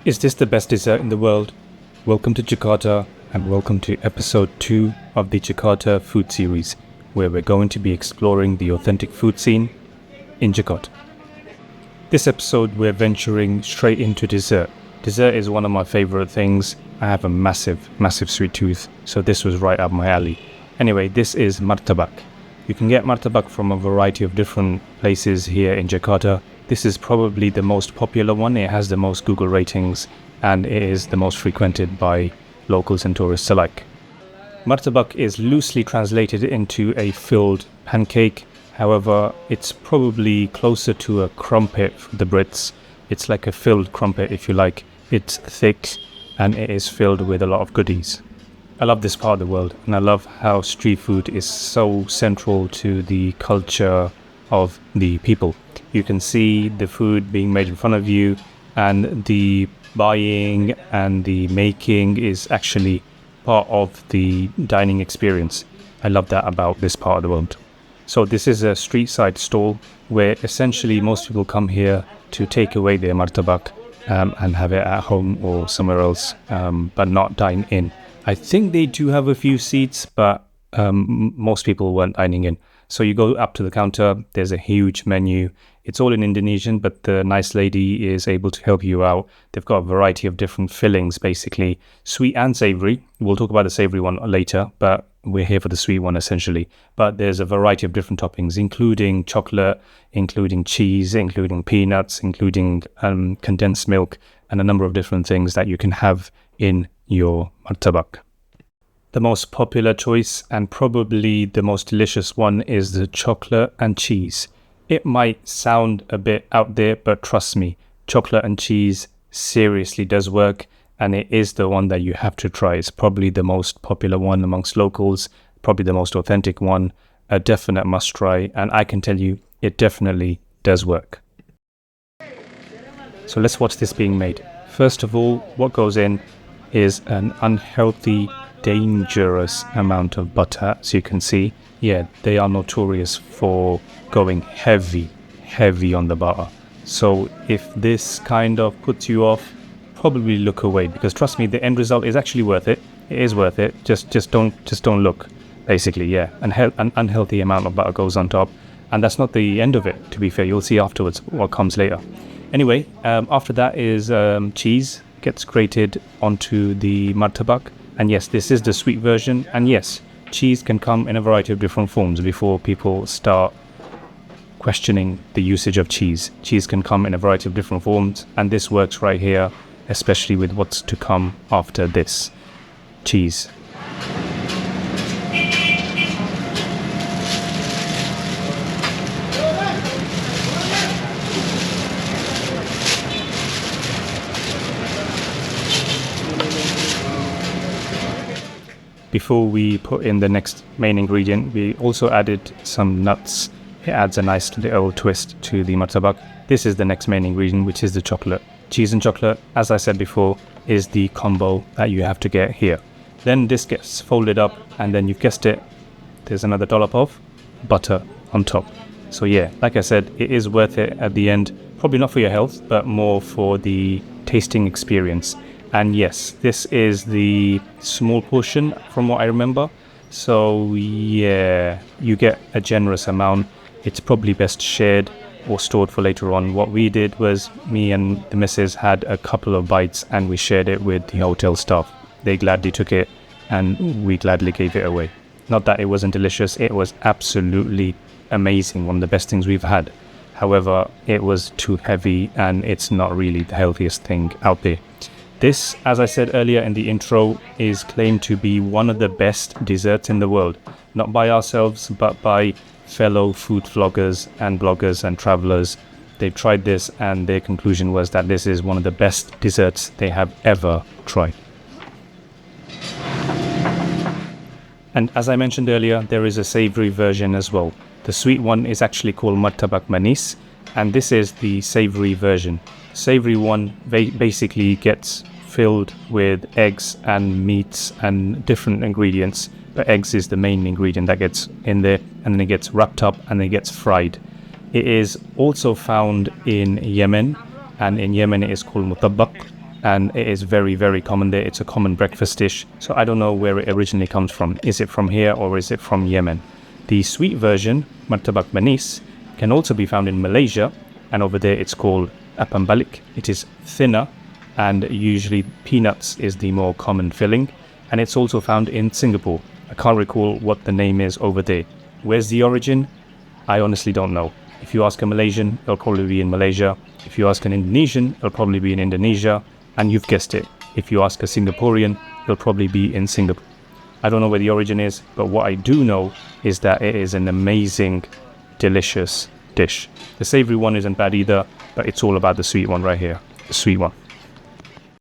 Is this the best dessert in the world? Welcome to Jakarta and welcome to episode 2 of the Jakarta food series, where we're going to be exploring the authentic food scene in Jakarta. This episode we're venturing straight into dessert. Dessert is one of my favorite things. I have a massive sweet tooth, so this was right up my alley. Anyway, this is Martabak. You can get Martabak from a variety of different places here in Jakarta. This is probably the most popular one. It has the most Google ratings and it is the most frequented by locals and tourists alike. Martabak is loosely translated into a filled pancake. However, it's probably closer to a crumpet for the Brits. It's like a filled crumpet if you like. It's thick and it is filled with a lot of goodies. I love this part of the world and I love how street food is so central to the culture of the people. You can see the food being made in front of you and the buying and the making is actually part of the dining experience. I love that about this part of the world. So this is a street side stall where essentially most people come here to take away their martabak and have it at home or somewhere else, but not dine in. I think they do have a few seats, but most people weren't dining in. So you go up to the counter, there's a huge menu. It's all in Indonesian, but the nice lady is able to help you out. They've got a variety of different fillings, basically, sweet and savoury. We'll talk about the savoury one later, but we're here for the sweet one essentially. But there's a variety of different toppings, including chocolate, including cheese, including peanuts, including condensed milk, and a number of different things that you can have in your martabak. The most popular choice and probably the most delicious one is the chocolate and cheese. It might sound a bit out there, but trust me, chocolate and cheese seriously does work and it is the one that you have to try. It's probably the most popular one amongst locals, probably the most authentic one, a definite must try, and I can tell you it definitely does work. So let's watch this being made. First of all, what goes in is an unhealthy, dangerous amount of butter. As you can see, yeah, they are notorious for going heavy on the butter. So if this kind of puts you off, probably look away, because trust me, the end result is actually worth it. It is worth it. Just don't look, basically. Yeah, an unhealthy amount of butter goes on top, and that's not the end of it, to be fair. You'll see afterwards what comes later. Anyway, after that is cheese gets grated onto the martabak. And yes, this is the sweet version. And yes, cheese can come in a variety of different forms before people start questioning the usage of cheese. Cheese can come in a variety of different forms. And this works right here, especially with what's to come after this. Cheese. Before we put in the next main ingredient, we also added some nuts. It adds a nice little twist to the martabak. This is the next main ingredient, which is the chocolate. Cheese and chocolate, as I said before, is the combo that you have to get here. Then this gets folded up and then you've guessed it, there's another dollop of butter on top. So yeah, like I said, it is worth it at the end. Probably not for your health, but more for the tasting experience. And yes, this is the small portion from what I remember. So yeah, you get a generous amount. It's probably best shared or stored for later on. What we did was me and the missus had a couple of bites and we shared it with the hotel staff. They gladly took it and we gladly gave it away. Not that it wasn't delicious, it was absolutely amazing, one of the best things we've had. However, it was too heavy and it's not really the healthiest thing out there. This, as I said earlier in the intro, is claimed to be one of the best desserts in the world. Not by ourselves, but by fellow food vloggers and bloggers and travelers. They've tried this and their conclusion was that this is one of the best desserts they have ever tried. And as I mentioned earlier, there is a savoury version as well. The sweet one is actually called Martabak Manis, and this is the savoury version. Savoury one basically gets filled with eggs and meats and different ingredients, but eggs is the main ingredient that gets in there, and then it gets wrapped up and it gets fried. It is also found in Yemen, and in Yemen it is called Martabak, and it is very, very common there. It's a common breakfast dish. So I don't know where it originally comes from. Is it from here or is it from Yemen? The sweet version, Martabak Manis, can also be found in Malaysia, and over there it's called apam balik. It is thinner, and usually peanuts is the more common filling, and it's also found in Singapore. I can't recall what the name is over there. Where's the origin? I honestly don't know. If you ask a Malaysian, it'll probably be in Malaysia. If you ask an Indonesian, it'll probably be in Indonesia. And you've guessed it, if you ask a Singaporean, it'll probably be in Singapore. I don't know where the origin is, but what I do know is that it is an amazing, delicious dish. The savoury one isn't bad either, but it's all about the sweet one right here. The sweet one.